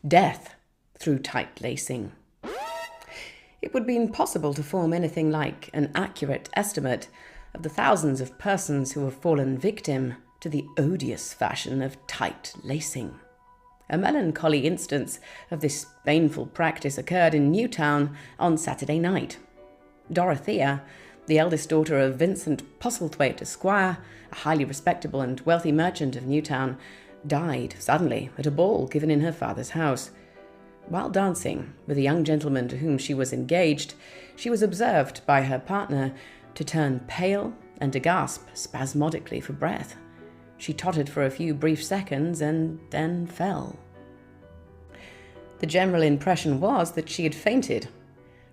Death through tight lacing. It would be impossible to form anything like an accurate estimate of the thousands of persons who have fallen victim to the odious fashion of tight lacing. A melancholy instance of this baneful practice occurred in Newtown on Saturday night. Dorothea, the eldest daughter of Vincent Postlethwaite, Esquire, a highly respectable and wealthy merchant of Newtown, died suddenly at a ball given in her father's house. While dancing with a young gentleman to whom she was engaged, she was observed by her partner to turn pale and to gasp spasmodically for breath. She tottered for a few brief seconds and then fell. The general impression was that she had fainted.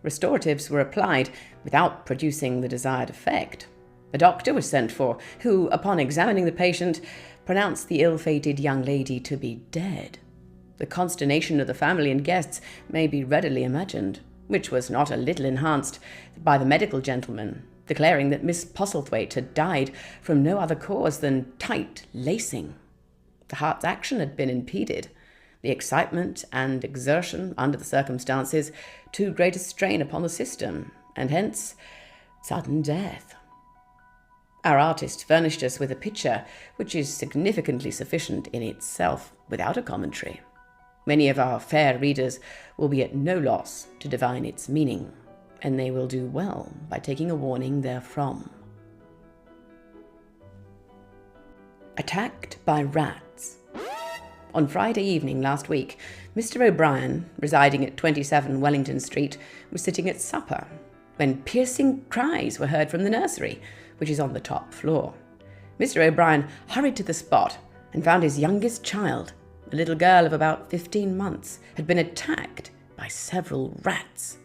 Restoratives were applied without producing the desired effect. A doctor was sent for, who, upon examining the patient, pronounced the ill-fated young lady to be dead. The consternation of the family and guests may be readily imagined, which was not a little enhanced by the medical gentleman, declaring that Miss Postlethwaite had died from no other cause than tight lacing. The heart's action had been impeded, the excitement and exertion under the circumstances too great a strain upon the system, and hence sudden death. Our artist furnished us with a picture which is significantly sufficient in itself, without a commentary. Many of our fair readers will be at no loss to divine its meaning, and they will do well by taking a warning therefrom. Attacked by rats. On Friday evening last week, Mr. O'Brien, residing at 27 Wellington Street, was sitting at supper when piercing cries were heard from the nursery, which is on the top floor. Mr. O'Brien hurried to the spot and found his youngest child, a little girl of about 15 months, had been attacked by several rats.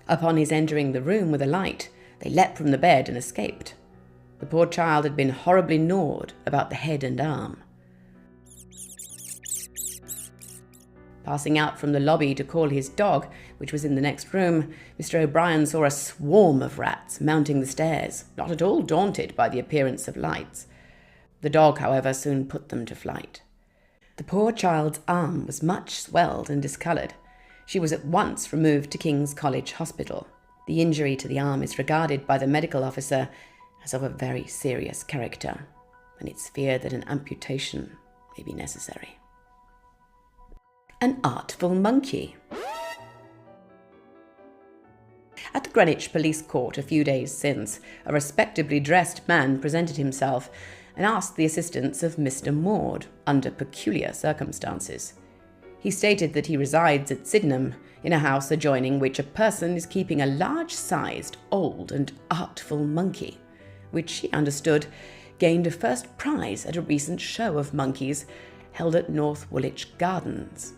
Upon his entering the room with a light, they leapt from the bed and escaped. The poor child had been horribly gnawed about the head and arm. Passing out from the lobby to call his dog, which was in the next room, Mr. O'Brien saw a swarm of rats mounting the stairs, not at all daunted by the appearance of lights. The dog, however, soon put them to flight. The poor child's arm was much swelled and discoloured. She was at once removed to King's College Hospital. The injury to the arm is regarded by the medical officer as of a very serious character, and it's feared that an amputation may be necessary. An artful monkey. At the Greenwich Police Court a few days since, a respectably dressed man presented himself and asked the assistance of Mr. Maud under peculiar circumstances. He stated that he resides at Sydenham, in a house adjoining which a person is keeping a large-sized, old and artful monkey, which he understood gained a first prize at a recent show of monkeys held at North Woolwich Gardens.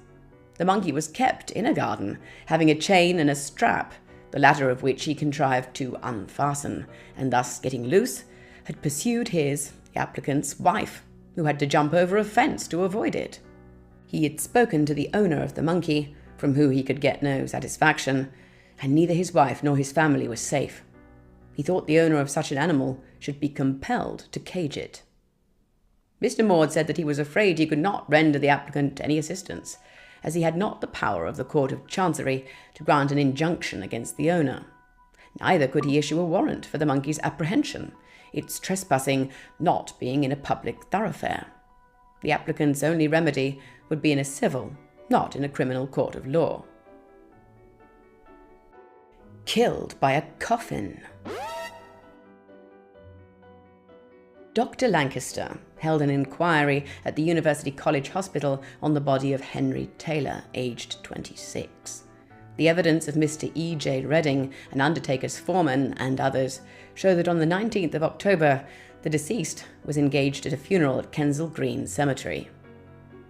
The monkey was kept in a garden, having a chain and a strap, the latter of which he contrived to unfasten, and thus getting loose, had pursued his, the applicant's, wife, who had to jump over a fence to avoid it. He had spoken to the owner of the monkey, from whom he could get no satisfaction, and neither his wife nor his family was safe. He thought the owner of such an animal should be compelled to cage it. Mr. Maud said that he was afraid he could not render the applicant any assistance, as he had not the power of the Court of Chancery to grant an injunction against the owner. Neither could he issue a warrant for the monkey's apprehension, its trespassing not being in a public thoroughfare. The applicant's only remedy would be in a civil, not in a criminal court of law. Killed by a coffin. Dr. Lancaster held an inquiry at the University College Hospital on the body of Henry Taylor, aged 26. The evidence of Mr. E. J. Redding, an undertaker's foreman, and others show that on the 19th of October, the deceased was engaged at a funeral at Kensal Green Cemetery.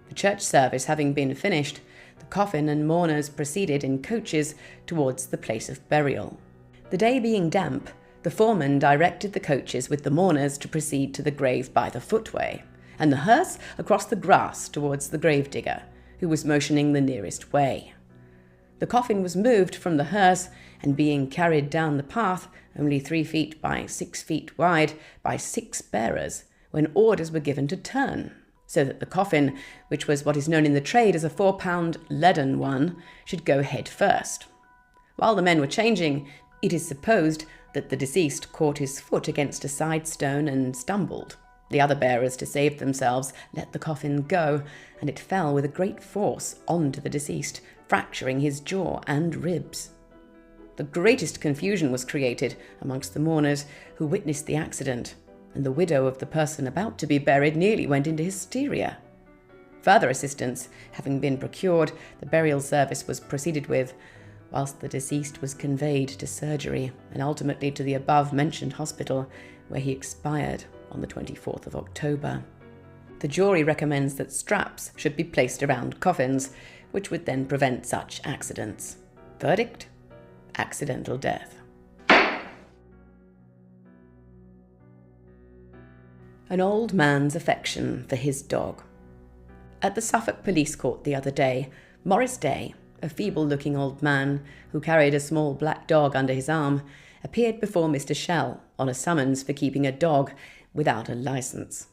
The church service having been finished, the coffin and mourners proceeded in coaches towards the place of burial. The day being damp, the foreman directed the coaches with the mourners to proceed to the grave by the footway, and the hearse across the grass towards the gravedigger, who was motioning the nearest way. The coffin was moved from the hearse, and being carried down the path, only 3 feet by 6 feet wide, by 6 bearers, when orders were given to turn, so that the coffin, which was what is known in the trade as a 4-pound leaden one, should go head first. While the men were changing, it is supposed that the deceased caught his foot against a side stone and stumbled. The other bearers, to save themselves, let the coffin go, and it fell with a great force onto the deceased, fracturing his jaw and ribs. The greatest confusion was created amongst the mourners who witnessed the accident, and the widow of the person about to be buried nearly went into hysteria. Further assistance having been procured, the burial service was proceeded with, whilst the deceased was conveyed to surgery and ultimately to the above-mentioned hospital, where he expired on the 24th of October. The jury recommends that straps should be placed around coffins, which would then prevent such accidents. Verdict: accidental death. An old man's affection for his dog. At the Suffolk Police Court the other day, Morris Day, a feeble-looking old man who carried a small black dog under his arm, appeared before Mr. Shell on a summons for keeping a dog without a licence.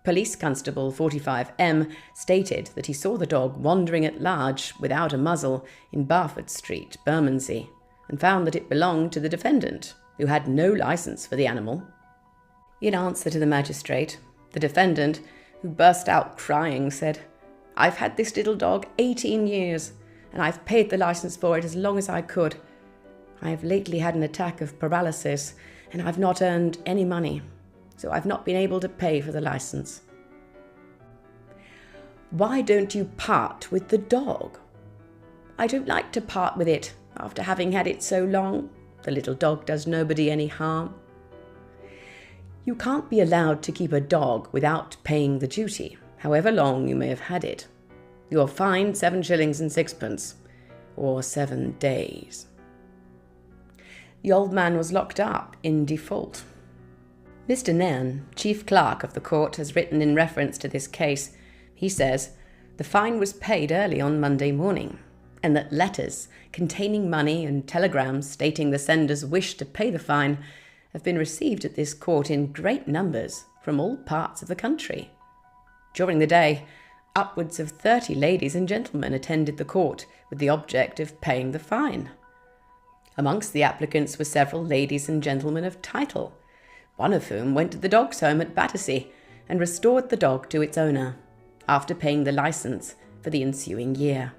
Police Constable 45M stated that he saw the dog wandering at large without a muzzle in Barford Street, Bermondsey, and found that it belonged to the defendant, who had no licence for the animal. In answer to the magistrate, the defendant, who burst out crying, said, "I've had this little dog 18 years, and I've paid the licence for it as long as I could. I have lately had an attack of paralysis, and I've not earned any money, so I've not been able to pay for the licence." Why don't you part with the dog? I don't like to part with it after having had it so long. The little dog does nobody any harm. You can't be allowed to keep a dog without paying the duty, however long you may have had it. You're fined 7 shillings and 6pence, or 7 days. The old man was locked up in default. Mr. Nairn, chief clerk of the court, has written in reference to this case. He says, the fine was paid early on Monday morning, and that letters containing money and telegrams stating the sender's wish to pay the fine have been received at this court in great numbers from all parts of the country. During the day, upwards of 30 ladies and gentlemen attended the court with the object of paying the fine. Amongst the applicants were several ladies and gentlemen of title, one of whom went to the dog's home at Battersea and restored the dog to its owner, after paying the licence for the ensuing year.